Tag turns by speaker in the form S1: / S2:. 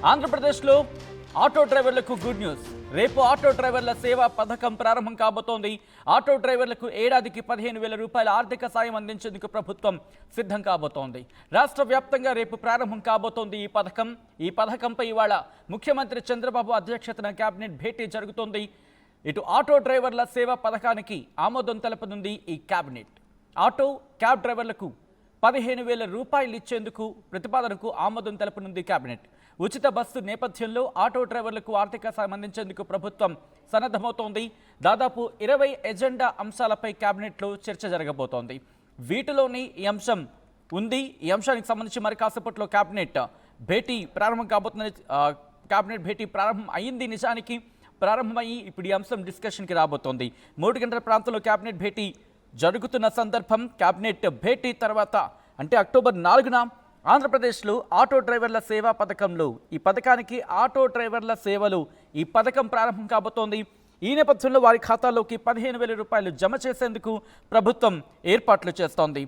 S1: ఆంధ్రప్రదేశ్లో ఆటో డ్రైవర్లకు good news. రేపు ఆటో డ్రైవర్ల సేవా పథకం ప్రారంభం కాబోతోంది. ఆటో డ్రైవర్లకు ఏడాదికి 15,000 రూపాయల ఆర్థిక సాయం అందించేందుకు ప్రభుత్వం సిద్ధం కాబోతోంది. రాష్ట్ర వ్యాప్తంగా రేపు ప్రారంభం కాబోతోంది ఈ పథకంపై ఇవాళ ముఖ్యమంత్రి చంద్రబాబు అధ్యక్షతన కేబినెట్ భేటీ జరుగుతోంది. ఇటు ఆటో డ్రైవర్ల సేవా పథకానికి ఆమోదం తెలపనుంది ఈ కేబినెట్. ఆటో క్యాబ్ డ్రైవర్లకు 15,000 రూపాయలు ఇచ్చేందుకు ప్రతిపాదనకు ఆమోదం తెలపనుంది కేబినెట్. ఉచిత బస్సు నేపథ్యంలో ఆటో డ్రైవర్లకు ఆర్థిక సాయం అందించేందుకు ప్రభుత్వం సన్నద్ధమవుతోంది. దాదాపు 20 ఎజెండా అంశాలపై కేబినెట్లో చర్చ జరగబోతోంది. వీటిలోని ఈ అంశం ఉంది. ఈ అంశానికి సంబంధించి మరి కాసేపట్లో కేబినెట్ భేటీ ప్రారంభం కాబోతుంది. కేబినెట్ భేటీ ప్రారంభం అయింది. నిజానికి ప్రారంభమయ్యి ఇప్పుడు ఈ అంశం డిస్కషన్కి రాబోతోంది. 3 గంటల ప్రాంతంలో కేబినెట్ భేటీ జరుగుతున్న సందర్భం. కేబినెట్ భేటీ తర్వాత అంటే అక్టోబర్ 4న ఆంధ్రప్రదేశ్లో ఆటో డ్రైవర్ల సేవా పథకంలో ఈ పథకానికి ఆటో డ్రైవర్ల సేవలు ఈ పథకం ప్రారంభం కాబోతోంది. ఈ నేపథ్యంలో వారి ఖాతాలోకి 15,000 రూపాయలు జమ చేసేందుకు ప్రభుత్వం ఏర్పాట్లు చేస్తోంది.